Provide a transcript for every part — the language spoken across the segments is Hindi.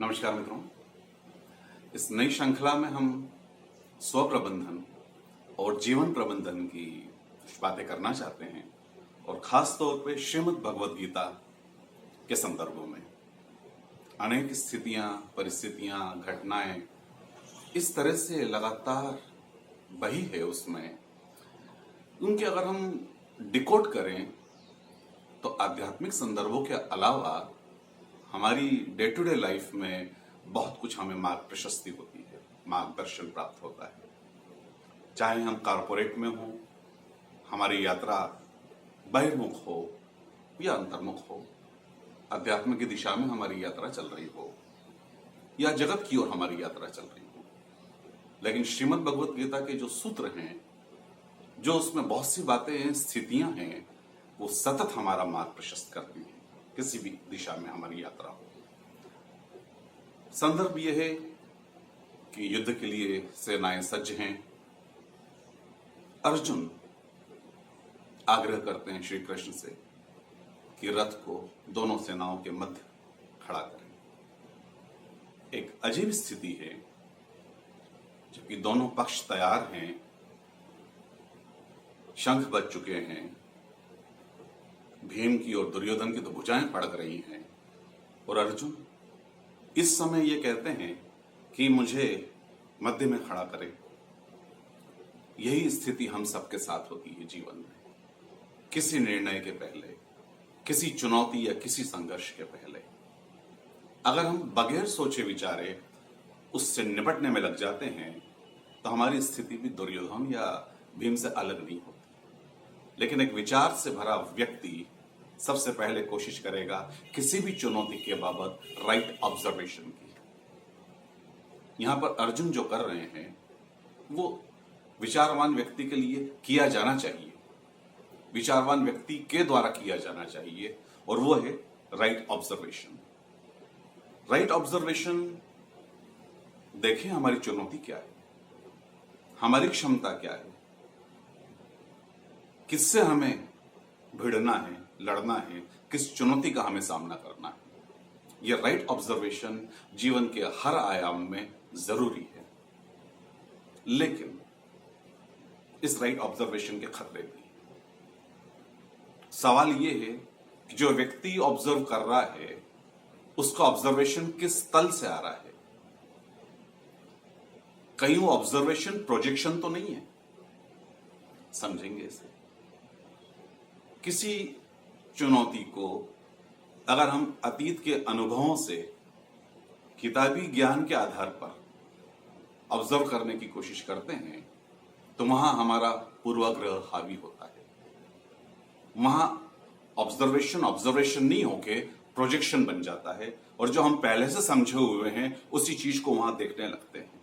नमस्कार मित्रों। इस नई श्रृंखला में हम स्व प्रबंधन और जीवन प्रबंधन की कुछ बातें करना चाहते हैं और खास तौर पे श्रीमद् भगवद गीता के संदर्भों में अनेक स्थितियां, परिस्थितियां, घटनाएं इस तरह से लगातार बही है उसमें उनके अगर हम डिकोड करें तो आध्यात्मिक संदर्भों के अलावा हमारी डे टू डे लाइफ में बहुत कुछ हमें मार्ग प्रशस्ति होती है, मार्गदर्शन प्राप्त होता है। चाहे हम कारपोरेट में हो, हमारी यात्रा बहिर्मुख हो या अंतर्मुख हो, अध्यात्म की दिशा में हमारी यात्रा चल रही हो या जगत की ओर हमारी यात्रा चल रही हो, लेकिन श्रीमद् भगवद गीता के जो सूत्र हैं, जो उसमें बहुत सी बातें हैं, स्थितियां हैं, वो सतत हमारा मार्ग प्रशस्त करती हैं किसी भी दिशा में हमारी यात्रा हो। संदर्भ यह है कि युद्ध के लिए सेनाएं सज्ज हैं। अर्जुन आग्रह करते हैं श्री कृष्ण से कि रथ को दोनों सेनाओं के मध्य खड़ा करें। एक अजीब स्थिति है जबकि दोनों पक्ष तैयार हैं, शंख बज चुके हैं, भीम की और दुर्योधन की तो भुजाएं फड़क रही हैं और अर्जुन इस समय ये कहते हैं कि मुझे मध्य में खड़ा करें। यही स्थिति हम सबके साथ होती है जीवन में, किसी निर्णय के पहले, किसी चुनौती या किसी संघर्ष के पहले अगर हम बगैर सोचे विचारे उससे निपटने में लग जाते हैं तो हमारी स्थिति भी दुर्योधन या भीम से अलग नहीं होती। लेकिन एक विचार से भरा व्यक्ति सबसे पहले कोशिश करेगा किसी भी चुनौती के बाबत राइट ऑब्जर्वेशन की। यहां पर अर्जुन जो कर रहे हैं वो विचारवान व्यक्ति के लिए किया जाना चाहिए, विचारवान व्यक्ति के द्वारा किया जाना चाहिए, और वो है राइट ऑब्जर्वेशन। राइट ऑब्जर्वेशन देखें हमारी चुनौती क्या है, हमारी क्षमता क्या है, किससे हमें भिड़ना है, लड़ना है, किस चुनौती का हमें सामना करना है। यह राइट ऑब्जर्वेशन जीवन के हर आयाम में जरूरी है। लेकिन इस राइट ऑब्जर्वेशन के खतरे भी। सवाल यह है कि जो व्यक्ति ऑब्जर्व कर रहा है उसका ऑब्जर्वेशन किस तल से आ रहा है। कहीं वो ऑब्जर्वेशन प्रोजेक्शन तो नहीं है। समझेंगे इसे। किसी चुनौती को अगर हम अतीत के अनुभवों से, किताबी ज्ञान के आधार पर ऑब्जर्व करने की कोशिश करते हैं तो वहां हमारा पूर्वाग्रह हावी होता है। वहां ऑब्जर्वेशन नहीं होके प्रोजेक्शन बन जाता है और जो हम पहले से समझे हुए हैं उसी चीज को वहां देखने लगते हैं।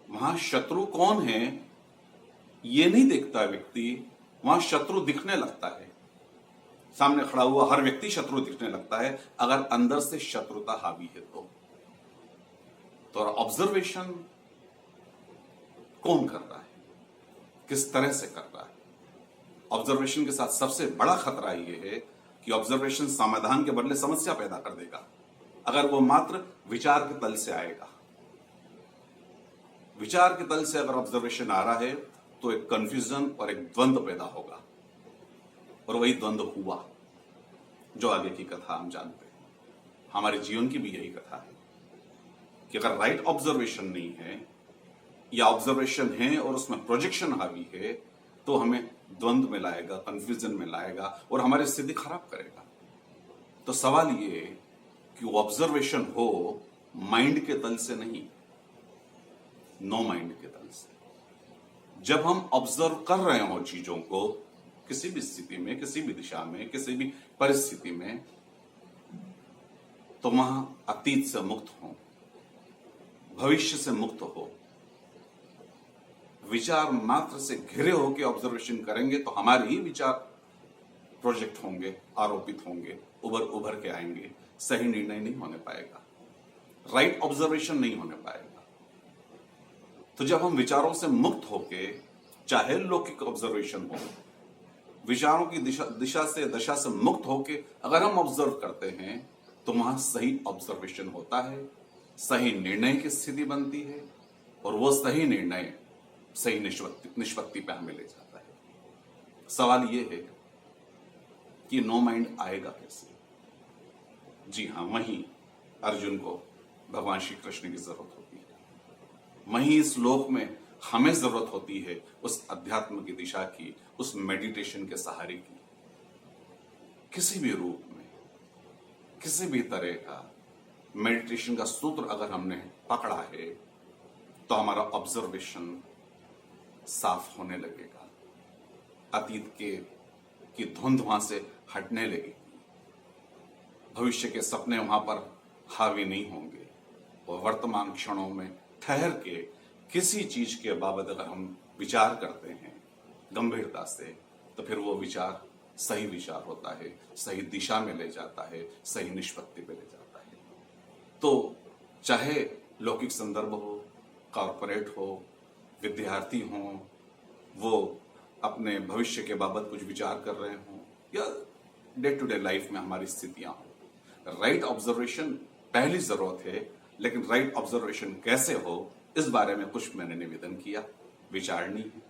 वहां शत्रु कौन है ये नहीं देखता व्यक्ति, वहां शत्रु दिखने लगता है। सामने खड़ा हुआ हर व्यक्ति शत्रु दिखने लगता है अगर अंदर से शत्रुता हावी है तो ऑब्जर्वेशन कौन कर रहा है, किस तरह से कर रहा है। ऑब्जर्वेशन के साथ सबसे बड़ा खतरा यह है कि ऑब्जर्वेशन समाधान के बदले समस्या पैदा कर देगा अगर वो मात्र विचार के तल से आएगा। विचार के तल से अगर ऑब्जर्वेशन आ रहा है तो एक कंफ्यूजन और एक द्वंद्व पैदा होगा, और वही द्वंद्व हुआ जो आगे की कथा हम जानते हैं। हमारे जीवन की भी यही कथा है कि अगर राइट ऑब्जर्वेशन नहीं है या ऑब्जर्वेशन है और उसमें प्रोजेक्शन हावी है तो हमें द्वंद्व में लाएगा, कंफ्यूजन में लाएगा और हमारी स्थिति खराब करेगा। तो सवाल ये कि वो ऑब्जर्वेशन हो माइंड के तल से नहीं, नो माइंड के तल से। जब हम ऑब्जर्व कर रहे हो चीजों को, किसी भी स्थिति में, किसी भी दिशा में, किसी भी परिस्थिति में, तो वहां अतीत से मुक्त हो, भविष्य से मुक्त हो, विचार मात्र से घिरे होकर ऑब्जर्वेशन करेंगे तो हमारे ही विचार प्रोजेक्ट होंगे, आरोपित होंगे, उभर के आएंगे। सही निर्णय नहीं होने पाएगा, राइट ऑब्जर्वेशन नहीं होने पाएगा। तो जब हम विचारों से मुक्त होके, चाहे लौकिक ऑब्जर्वेशन हो, विचारों की दिशा से मुक्त होके अगर हम ऑब्जर्व करते हैं तो वहां सही ऑब्जर्वेशन होता है, सही निर्णय की स्थिति बनती है और वो सही निर्णय सही निष्पत्ति पे हमें ले जाता है। सवाल ये है कि नो माइंड आएगा कैसे? जी हाँ, वहीं अर्जुन को भगवान श्री कृष्ण की जरूरत होती है। वहीं इस लोक में हमें जरूरत होती है उस अध्यात्म की दिशा की, उस मेडिटेशन के सहारे की। किसी भी रूप में, किसी भी तरह का मेडिटेशन का सूत्र अगर हमने पकड़ा है तो हमारा ऑब्जर्वेशन साफ होने लगेगा, अतीत की धुंध वहां से हटने लगेगी, भविष्य के सपने वहां पर हावी नहीं होंगे और वर्तमान क्षणों में ठहर के किसी चीज के बाबत अगर हम विचार करते हैं गंभीरता से, तो फिर वो विचार सही विचार होता है, सही दिशा में ले जाता है, सही निष्पत्ति पे ले जाता है। तो चाहे लौकिक संदर्भ हो, कॉरपोरेट हो, विद्यार्थी हो, वो अपने भविष्य के बाबत कुछ विचार कर रहे हो, या डे टू डे लाइफ में हमारी स्थितियां हो, राइट ऑब्जर्वेशन पहली जरूरत है। लेकिन राइट ऑब्जर्वेशन कैसे हो, इस बारे में कुछ मैंने निवेदन किया, विचारणीय है।